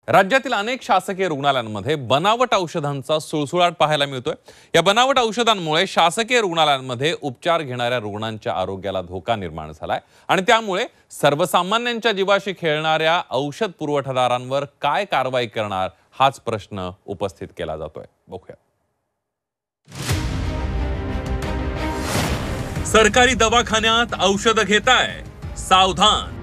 राज्यातील अनेक शासकीय रुग्णालयांमध्ये बनावट औषधांचा सुळसुळाट पाहायला मिळतोय। या बनावट औषधांमुळे शासकीय रुग्णालयांमध्ये उपचार घेणाऱ्या रुग्णांच्या आरोग्याला धोका निर्माण झालाय आणि त्यामुळे सर्वसामान्यांच्या जीवाशी खेळणाऱ्या औषध पुरवठादारांवर काय कारवाई करणार हाच प्रश्न उपस्थित केला जातोय। बघूया। सरकारी दवाखान्यात औषध घेताय, सावधान।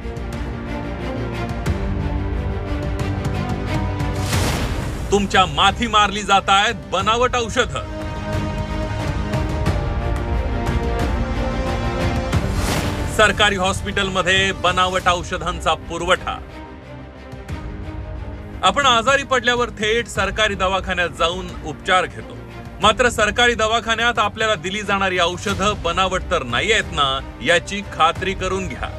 तुमच्या माथी मारली जात आहेत बनावट औषध। सरकारी हॉस्पिटलमध्ये बनावट औषधांचा पुरवठा। आपण आजारी पडल्यावर थेट सरकारी दवाखान्यात जाऊन उपचार घेतो, मात्र सरकारी दवाखान्यात आपल्याला दिली जाणारी औषधं बनावट तर नाही आहेत ना, याची खात्री करून घ्या।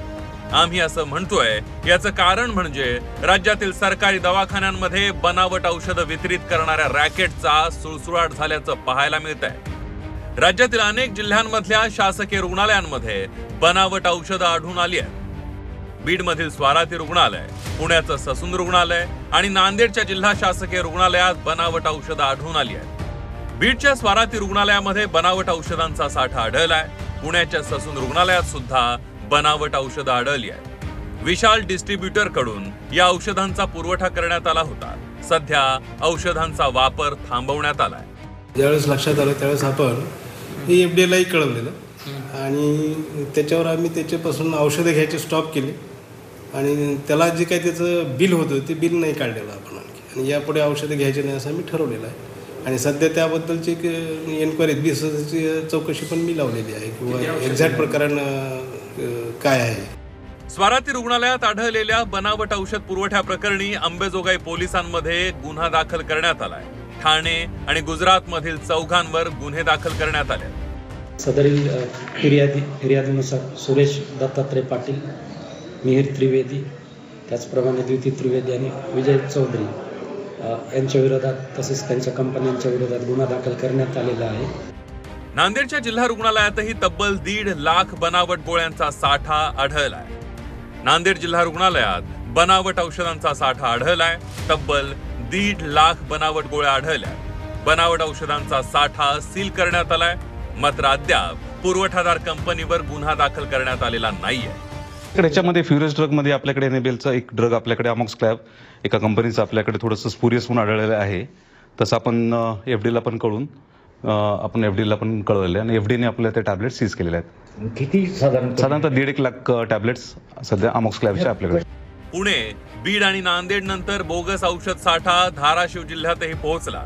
आम्ही असं म्हणतोय याचं कारण म्हणजे राज्यातील सरकारी दवाखान्यांमध्ये बनावट औषधं वितरित करणाऱ्या रॅकेटचा सुळसुळाट झाल्याचं पाहायला मिळतंय। राज्यातील अनेक जिल्ह्यांमधल्या शासकीय रुग्णालयांमध्ये बनावट औषधं आढळून आली आहेत। बीडमधील स्वाराती रुग्णालय, पुण्याचं ससून रुग्णालय आणि नांदेडच्या जिल्हा शासकीय रुग्णालयात बनावट औषधं आढळून आली आहेत। बीडच्या स्वाराती रुग्णालयामध्ये बनावट औषधांचा साठा आढळलाय। पुण्याच्या ससून रुग्णालयात सुद्धा बनावट औषधं आढळली आहेत। विशाल डिस्ट्रीब्युटर कडून या औषधांचा पुरवठा करण्यात आला होता। सध्या औषधांचा वापर थांबवण्यात आलाय। ज्यावेळेस लक्षात आलं त्यावेळेस आपण FDA लाही कळवलेलं आणि त्याच्यावर आम्ही त्याच्यापासून औषधं घ्यायचे स्टॉप केले आणि त्याला जे काही त्याचं बिल होतं ते बिल नाही काढलेलं आपण आणखी, आणि यापुढे औषधं घ्यायचे नाही असं आम्ही ठरवलेलं आहे। आणि सध्या त्याबद्दलची एक एन्क्वायरी 20,000ची चौकशी पण मी लावलेली आहे किंवा एक्झॅक्ट प्रकरण काय आहे। स्वाराती रुग्णालयात आढळलेल्या बनावट औषध पुरवठ्या प्रकरणी अंबेजोगाई पोलिसांमध्ये गुन्हा दाखल करण्यात आलाय। ठाणे आणि गुजरात मधील 4 वर गुन्हे दाखल करण्यात आले। सदरील फिर्यादीनुसार सुरेश दत्तात्रय पाटील, मिहिर त्रिवेदी, त्याचप्रमाणे द्विती त्रिवेदी आणि विजय चौधरी यांच्या विरोधात तसेच त्यांच्या कंपन्यांच्या विरोधात गुन्हा दाखल करण्यात आलेला आहे। नांदेडच्या जिल्हा रुग्णालयातही तब्बल 1.5 लाख बनावट गोळ्यांचा साठा आढळलाय। नांदेड जिल्हा रुग्णालयात बनावट औषधांचा साठा आढळलाय। तब्बल 1.5 लाख बनावट गोळ्या आढळल्या। बनावट औषधांचा साठा सील करण्यात आलाय, मात्र अद्याप पुरवठादार कंपनीवर गुन्हा दाखल करण्यात आलेला नाहीये। याच्यामध्ये फ्युरियस ड्रग मध्ये आपल्याकडे एनेबेलचा एक ड्रग आपल्याकडे अमॉक्सक्लॅब एका कंपनीचं आपल्याकडे थोडंसं स्पुरियस म्हणून आढळलेलं आहे। तसं आपण FDA ला पण कळून आपण FDA ला पण कळवले आणि FDA ने आपल्या ते टॅबलेट सीज केलेले आहेत। किती साधारणतः 1.5 लाख टॅबलेट्स सध्या अमॉक्सक्लॅबच्या आपल्याकडे। पुणे, बीड आणि नांदेड नंतर बोगस औषध साठा धाराशिव जिल्ह्यातही पोहोचला।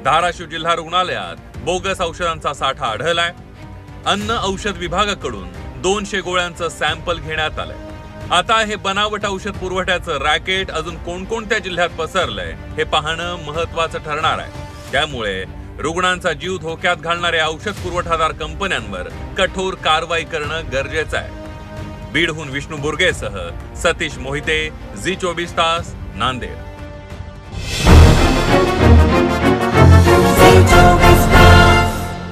धाराशिव जिल्हा रुग्णालयात बोगस औषधांचा साठा आढळलाय। अन्न औषध विभागाकडून 200 गोळ्यांचं सॅम्पल घेण्यात आलंय। आता हे बनावट औषध पुरवठ्याचं रॅकेट अजून कोणकोणत्या जिल्ह्यात पसरलंय हे पाहणं महत्त्वाचं ठरणार आहे। त्यामुळे रुग्णांचा जीव धोक्यात घालणाऱ्या औषध पुरवठादार कंपन्यांवर कठोर कारवाई करणं गरजेचं आहे। बीडहून विष्णू बुर्गेसह सतीश मोहिते, झी 24 तास, नांदेड।